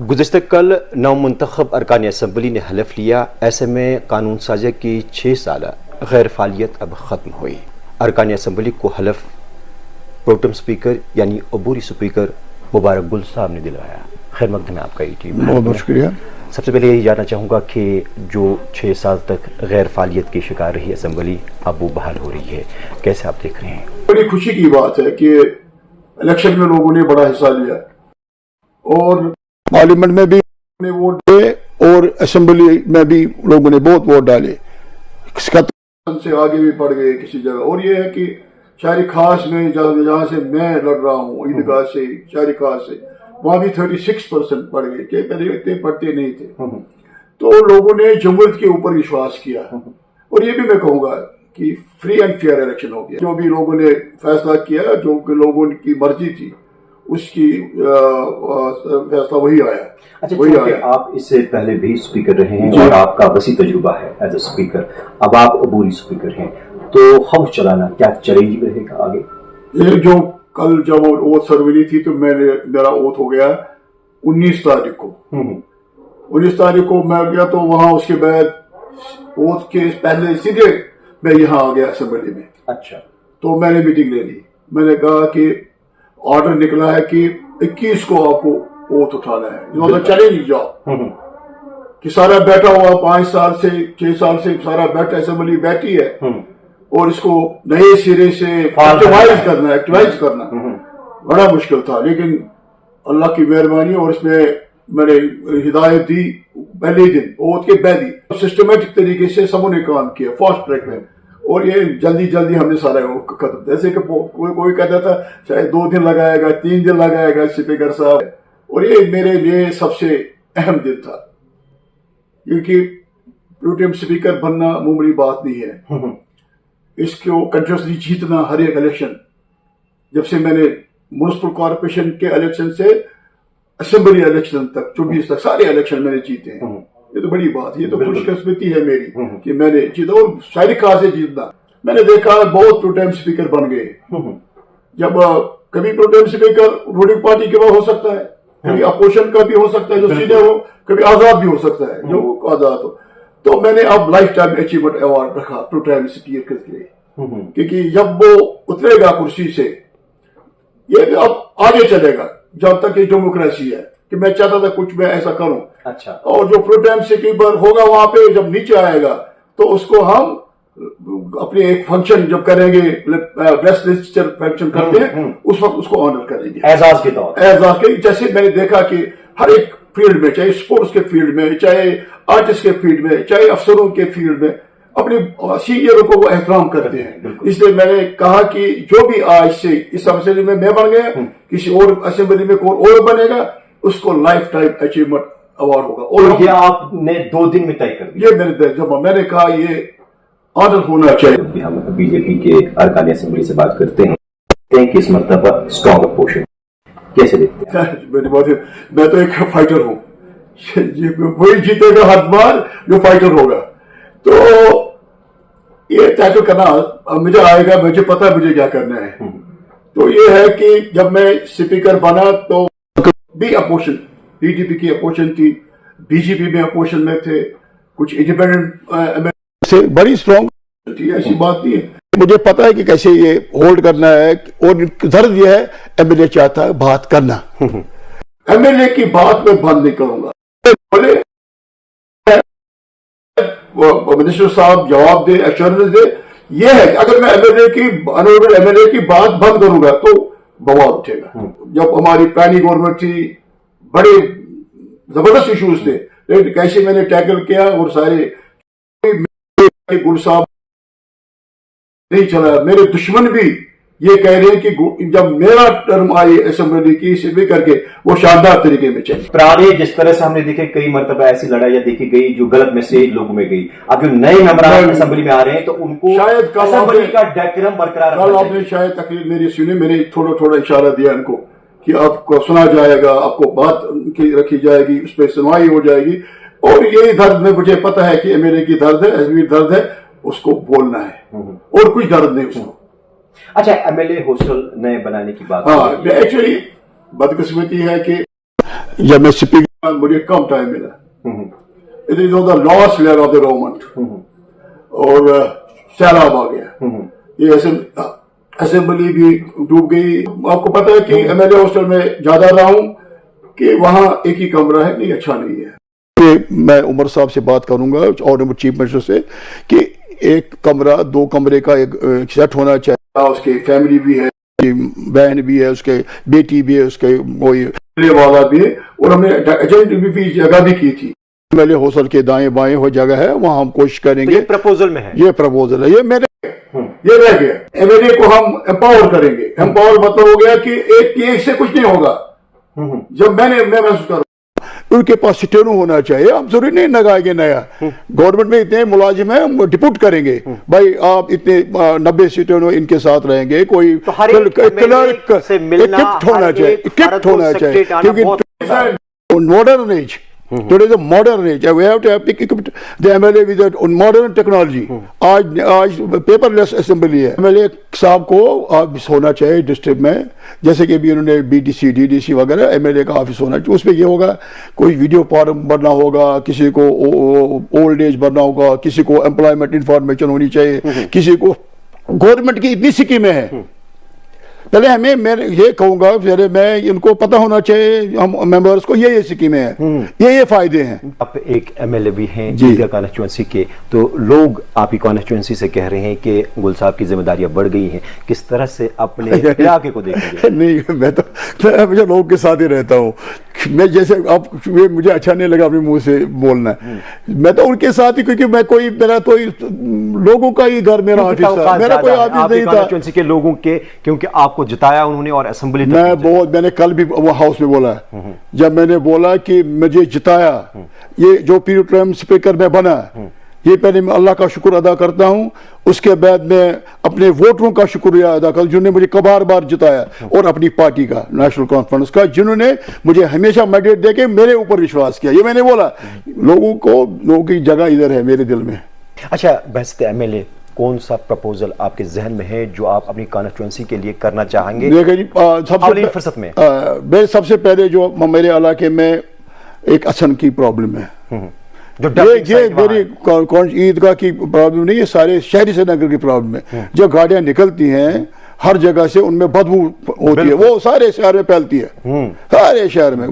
गुज़श्ता कल नवमुंतखब अरकान असम्बली ने हलफ लिया। ऐसे में कानून साज़ी की 6 साल गैर फ़ालियत अब ख़त्म हुई। अरकान असम्बली को हलफ प्रोटेम स्पीकर यानी अबूरी स्पीकर मुबारक गुल साहब ने दिलवाया। खैर मकदम है आपका ETV। बहुत बहुत शुक्रिया। सबसे पहले यही जानना चाहूँगा कि जो 6 साल तक गैर फ़ालियत की शिकार रही असम्बली अब वो बहाल हो रही है, कैसे आप देख रहे हैं? बड़ी खुशी की बात है कि इलेक्शन में लोगों ने बड़ा हिस्सा लिया और पार्लियामेंट में भी ने वोट दिए और असेंबली में भी लोगों ने बहुत वोट डाले, से आगे भी बढ़ गए किसी जगह। और ये है कि शायरी खास में जहाँ से मैं लड़ रहा हूँ ईदगाह से शायरी खास से, वहाँ भी 36% बढ़ गए कि पहले इतने पढ़ते नहीं थे। तो लोगों ने जमहूरियत के ऊपर विश्वास किया। और ये भी मैं कहूँगा कि फ्री एंड फेयर इलेक्शन हो गया। जो भी लोगों ने फैसला किया, जो कि लोगों की मर्जी थी, उसकी फैसला वही आया। अच्छा, क्योंकि आप इससे पहले भी स्पीकर रहे हैं और आपका वसी तजुर्बा है एज ए स्पीकर, अब आप अबूरी स्पीकर हैं, तो हाउस चलाना क्या चैलेंज रहेगा आगे? ये जो कल जब ओथ सेरेमनी थी तो मेरा ओथ हो गया 19 तारीख को। 19 तारीख को मैं गया, तो वहां उसके बाद ओथ के पहले सीधे मैं यहाँ आ गया असेंबली में। अच्छा, तो मैंने मीटिंग ले ली। मैंने कहा कि ऑर्डर निकला है कि 21 को आपको ओथ उठाना है। चले नहीं जाओ कि सारा बैठा हुआ 5 साल से 6 साल से सारा बैठा असेंबली बैठी है और इसको नए सिरे से एक्टिवाइज करना बड़ा मुश्किल था। लेकिन अल्लाह की मेहरबानी और इसमें मैंने हिदायत दी पहले ही दिन ओथ के पहले ही सिस्टमेटिक तरीके से सबों ने काम किया फास्ट ट्रैक में। और ये जल्दी हमने सारा खत्म, जैसे कि कोई कहता था शायद 2 दिन लगाएगा 3 दिन लगाएगा स्पीकर साहब। और ये मेरे लिए सबसे अहम दिन था, क्योंकि प्रोटेम स्पीकर बनना मामूली बात नहीं है। इसको कंटिन्यूसली जीतना हर एक इलेक्शन, जब से मैंने म्युनिसिपल कॉर्पोरेशन के इलेक्शन से असेंबली इलेक्शन तक 24 तक सारे इलेक्शन मैंने जीते हैं। ये तो बड़ी बात है, ये तो खुशकिस्मती है मेरी कि मैंने जीता। और शायरी खास से जीतना मैंने देखा, बहुत प्रोटेम स्पीकर बन गए। जब कभी प्रोटेम स्पीकर रूलिंग पार्टी के बाद हो सकता है, कभी अपोजिशन का भी हो सकता है जो सीनियर हो, कभी आजाद भी हो सकता है जो आजाद हो। तो मैंने अब लाइफ टाइम अचीवमेंट अवार्ड रखा प्रोटेम स्पीकर के लिए, क्योंकि जब वो उतरेगा कुर्सी से, ये अब आगे चलेगा जब तक ये डेमोक्रेसी है कि मैं चाहता था कुछ मैं ऐसा करूं। अच्छा, और जो प्रोटेम स्पीकर होगा वहां पे जब नीचे आएगा तो उसको हम अपने एक फंक्शन जब करेंगे, बेस्ट लिस्टर फंक्शन करते हैं, उस वक्त उसको ऑनर करेंगे एजाज के तौर एजाज के। जैसे मैंने देखा कि हर एक फील्ड में, चाहे स्पोर्ट्स के फील्ड में, चाहे आर्टिस्ट के फील्ड में, चाहे अफसरों के फील्ड में, अपने सीनियरों को वो एहतराम करते हैं। इसलिए मैंने कहा कि जो भी आज से इस असेंबली में मैं बन गया, किसी और असेंबली में कोई और बनेगा, उसको लाइफ टाइम अचीवमेंट अवार्ड होगा। और ये आपने 2 दिन में तय कर दिया? ये जब मैंने कहा ये ऑर्डर होना चाहिए। हम बीजेपी के अरकान असेंबली से बात करते हैं कि इस मर्तबा स्ट्रॉन्ग अपोजिशन कैसे देखते हैं? मैं तो एक फाइटर हूँ, वही जीतेगा हर बार जो फाइटर होगा। तो ये टैकल करना मुझे आएगा, मुझे पता है मुझे क्या करना है। तो ये है कि जब मैं स्पीकर बना तो भी अपोजिशन, PDP की अपोजिशन थी, BJP में अपोजिशन में थे, कुछ इंडिपेंडेंट से बड़ी स्ट्रॉन्ग थी। ऐसी बात नहीं है, मुझे पता है कि कैसे ये होल्ड करना है। और दर्द ये है, MLA चाहता है बात करना, MLA की बात मैं बंद नहीं करूंगा। बोले मिनिस्टर साहब जवाब दे, एश्योरेंस दे। ये है कि अगर मैं ऑनरेबल MLA की बात बंद करूंगा तो बवाल उठेगा। जब हमारी पहली गवर्नमेंट थी, बड़े जबरदस्त इश्यूज थे, लेकिन कैसे मैंने टैकल किया और सारे गुल साहब नहीं चला। मेरे दुश्मन भी ये कह रहे हैं कि जब मेरा टर्म आई असेंबली की स्पीकर के, वो शानदार तरीके में चले। पुराने जिस तरह से हमने देखे कई मरतबा ऐसी लड़ाइयां देखी गई जो गलत मैसेज लोगों में गई, अब जो नए मेंबर असेंबली में आ रहे हैं तो उनको शायद असेंबली का डेकोरम बरकरार रखना चाहिए। आपने शायद तकरीर मेरी सुनी, मैंने थोड़ा इशारा दिया इनको कि आपको सुना जाएगा, आपको बात रखी जाएगी, उस पर सुनवाई हो जाएगी। और यही दर्द में मुझे पता है कि MLA की दर्द है, एसबी दर्द है, उसको बोलना है और कुछ दर्द नहीं उसको। अच्छा, MLA हॉस्टल नए बनाने की बात, हाँ एक्चुअली बदकिस्मती है कि जब मैं स्पीकर मुझे कम टाइम मिला। It is on the last layer of the government और सैलाब आ गया, ये असेंबली भी डूब गई। आपको पता है कि एमएलए हॉस्टल में ज्यादा रहा हूं कि वहां एक ही कमरा है, नहीं अच्छा नहीं है। मैं उमर साहब से बात करूंगा और चीफ मिनिस्टर से कि एक कमरा 2 कमरे का एक सेट होना चाहिए। उसकी फैमिली भी है, बहन भी है, उसके बेटी भी है, उसके कोई वाला भी है, और हमने एजेंट भी जगह भी की थी। एमएलए हॉस्टल के दाएं बाएं हो जगह है, वहां हम कोशिश करेंगे। तो ये प्रपोजल में है, ये प्रपोजल है, ये रह गया। एमएलए को हम एम्पावर करेंगे। एम्पावर मतलब हो गया कि एक से कुछ नहीं होगा। जब मैं महसूस कर उनके पास स्टेनो होना चाहिए। हम जरूरी नहीं लगाएंगे नया, गवर्नमेंट में इतने मुलाजिम हैं, हम डिप्यूट करेंगे भाई आप इतने 90 स्टेनो इनके साथ रहेंगे। कोई तो हर क्लर्क से मिलना होना चाहिए, इक्विप्ड होना चाहिए, क्योंकि modern age today is a modern age. We have to have equipped the MLA with that modern technology. आज पेपरलेस असेंबली है। MLA साहब को ऑफिस होना चाहिए डिस्ट्रिक्ट में, जैसे कि अभी उन्होंने BDC DDC वगैरह MLA का ऑफिस होना चाहिए। उसमें ये होगा कोई वीडियो फॉर्म भरना होगा, किसी को ओल्ड एज भरना होगा, किसी को एम्प्लॉयमेंट इंफॉर्मेशन होनी चाहिए, किसी को गवर्नमेंट की इतनी स्कीमें हैं। पहले मैं ये कहूंगा, पहले मैं इनको पता होना चाहिए हम मेंबर्स को ये स्कीमें हैं, ये फायदे हैं। आप एक एमएलए भी हैं ईदगाह कॉन्स्टिट्यूंसी के, तो लोग आपकी कॉन्स्टिट्यूंसी से कह रहे हैं कि गुल साहब की जिम्मेदारियां बढ़ गई हैं, किस तरह से अपने इलाके को देखेंगे? नहीं, मैं हमेशा लोगों के साथ ही रहता हूँ। मैं जैसे आप मुझे अच्छा नहीं लगा अपने मुंह से बोलना, मैं तो उनके साथ ही, क्योंकि मैं कोई मेरा तो लोगों का ही घर मेरा ऑफिस था, मेरा कोई ऑफिस नहीं था के लोगों के, क्योंकि आपको जिताया उन्होंने और असेंबली मैंने कल भी वो हाउस में बोला, जब मैंने बोला कि मुझे जिताया, ये जो पीरियड टर्म स्पीकर में बना, ये पहले मैं अल्लाह का शुक्र अदा करता हूँ। उसके बाद मैं अपने वोटरों का शुक्रिया अदा करता हूँ जिन्होंने मुझे बार जिताया, और अपनी पार्टी का, नेशनल कॉन्फ्रेंस का, जिन्होंने मुझे हमेशा मैंडेट देके मेरे ऊपर विश्वास किया। ये मैंने बोला, लोगों की जगह इधर है मेरे दिल में। अच्छा, बहसत एमएलए, कौन सा प्रपोजल आपके जहन में है जो आप अपनी कॉन्स्टिट्यूंसी के लिए करना चाहेंगे? देखिए जी, सबसे पहले जो मेरे इलाके में एक असन की प्रॉब्लम है, ये मेरी ईदगाह की प्रॉब्लम नहीं है, सारे शहरी श्रीनगर की प्रॉब्लम है। जब गाड़ियां निकलती हैं हर जगह से, उनमें बदबू होती है, वो सारे शहर में फैलती है, सारे शहर में।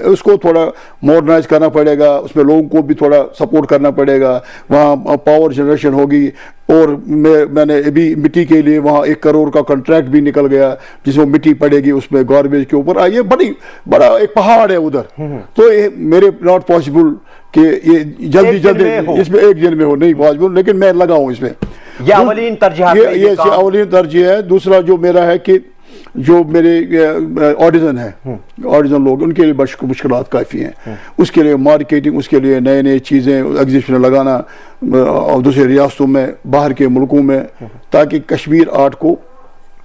उसको थोड़ा मॉडर्नाइज करना पड़ेगा, उसमें लोगों को भी थोड़ा सपोर्ट करना पड़ेगा। वहाँ पावर जनरेशन होगी, और मैंने अभी मिट्टी के लिए वहाँ 1 करोड़ का कॉन्ट्रैक्ट भी निकल गया, जिसमें मिट्टी पड़ेगी उसमें गार्बेज के ऊपर। ये बड़ा एक पहाड़ है उधर, तो ये मेरे नॉट पॉसिबल कि ये जल्दी इसमें एक दिन में हो, नहीं पॉसिबल, लेकिन मैं लगा हूँ इसमें। ये अवलीन तरजीह है। दूसरा जो मेरा है कि जो मेरे ऑडिशन है, ऑडिशन लोग, उनके लिए मुश्किलात काफ़ी हैं। उसके लिए मार्केटिंग, उसके लिए नए नए चीज़ें एग्जीबिशन लगाना और दूसरे रियासतों में, बाहर के मुल्कों में, ताकि कश्मीर आर्ट को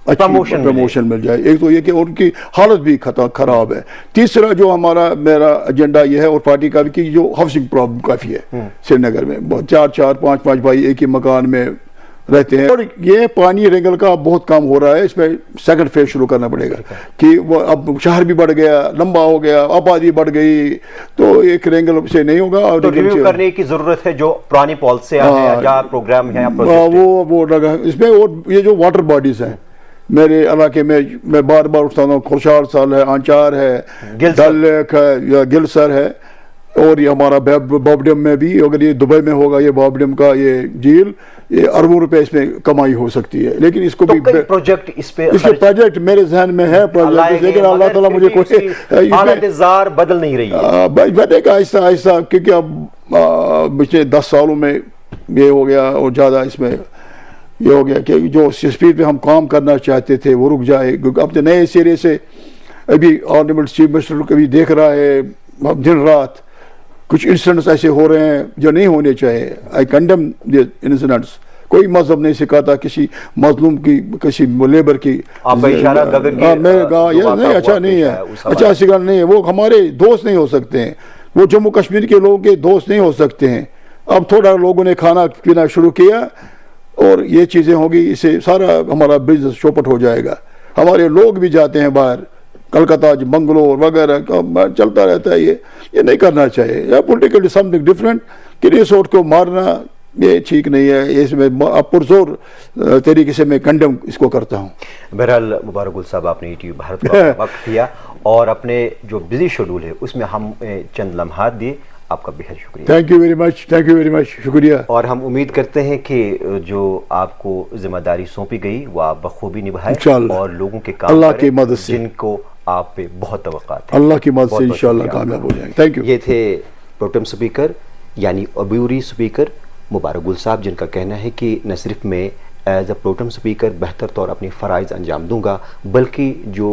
प्रमोशन मिल जाए। एक तो ये कि उनकी हालत भी खराब है। तीसरा जो मेरा एजेंडा ये है, और पार्टी का भी, कि जो हाउसिंग प्रॉब्लम काफ़ी है श्रीनगर में। 4-4, 5-5 भाई एक ही मकान में रहते हैं, और ये पानी रेंगल का बहुत काम हो रहा है। इसमें सेकंड फेज शुरू करना पड़ेगा कि वो अब शहर भी बढ़ गया, लंबा हो गया, आबादी बढ़ गई, तो एक रेंगल से नहीं होगा। और तो रिव्यू करने की जरूरत है जो पुरानी पॉलिसी है, प्रोग्राम है, वो लगा इसमें। और ये जो वाटर बॉडीज हैं मेरे इलाके में, मैं बार उठता हूँ, खुशाल साल है, आंचार है, डल लेक है, या गिलसर है, और ये हमारा बॉबडम में भी, अगर ये दुबई में होगा ये बॉबडम का ये झील, ये अरबों रुपए इसमें कमाई हो सकती है। लेकिन इसको तो भी प्रोजेक्ट इसके प्रोजेक्ट मेरे जहन में है प्रोजेक्ट, लेकिन अल्लाह ताला मुझे कोई हालत बदल नहीं रही है, बढ़ेगा आहिस्ता आहिस्ता, क्योंकि अब पिछले 10 सालों में ये हो गया, और ज़्यादा इसमें ये हो गया कि जो स्पीड पे हम काम करना चाहते थे वो रुक जाए। अब तो नए सिरे से अभी ऑनरेबल चीफ मिनिस्टर कभी देख रहा है, दिन रात कुछ इंसिडेंट्स ऐसे हो रहे हैं जो नहीं होने चाहिए। आई कंडेम द इंसिडेंट्स। कोई मजहब नहीं सिखाता किसी मजलूम की, किसी लेबर की। मैंने कहा ये नहीं, अच्छा नहीं है, अच्छा सिखा नहीं है। वो हमारे दोस्त नहीं हो सकते हैं, वो जम्मू कश्मीर के लोगों के दोस्त नहीं हो सकते हैं। अब थोड़ा लोगों ने खाना पीना शुरू किया और ये चीज़ें होगी, इससे सारा हमारा बिजनेस चौपट हो जाएगा। हमारे लोग भी जाते हैं बाहर कलकत्ता मंगलोर वगैरह का चलता रहता है। ये नहीं करना चाहिए। या पॉलिटिकल समथिंग डिफरेंट, किसी सोट को मारना ये ठीक नहीं है। इसमें पुरजोर तरीके से मैं कंडेम इसको करता हूँ। बहरहाल मुबारक गुल साहब, आपने ईटीवी भारत को वक्त दिया और अपने जो बिजी शेड्यूल है उसमें हम चंद लम्हात दिए, आपका बेहद शुक्रिया। Thank you very much, thank you very much, शुक्रिया। और हम उम्मीद करते हैं कि जो आपको जिम्मेदारी सौंपी गई वो आप बखूबी निभाएं इंशाअल्लाह, और लोगों के काम अल्लाह करें की मदद से, जिनको आप पे बहुत तवक्कात है। अल्लाह की मदद से बहुत-बहुत इंशाअल्लाह शुक्रिया कामयाब आपका। हो जाएंगे। Thank you. ये थे प्रोटेम स्पीकर यानी अबूरी स्पीकर मुबारक गुल साहब, जिनका कहना है कि न सिर्फ मैं एज अ प्रोटेम स्पीकर बेहतर तौर अपनी फ़राइज़ अंजाम दूंगा, बल्कि जो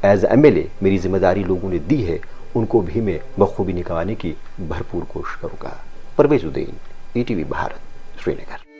एज MLA मेरी जिम्मेदारी लोगों ने दी है उनको भी मैं बखूबी निभाने की भरपूर कोशिश करूँगा। परवेज़ उद्दीन, ETV भारत, श्रीनगर।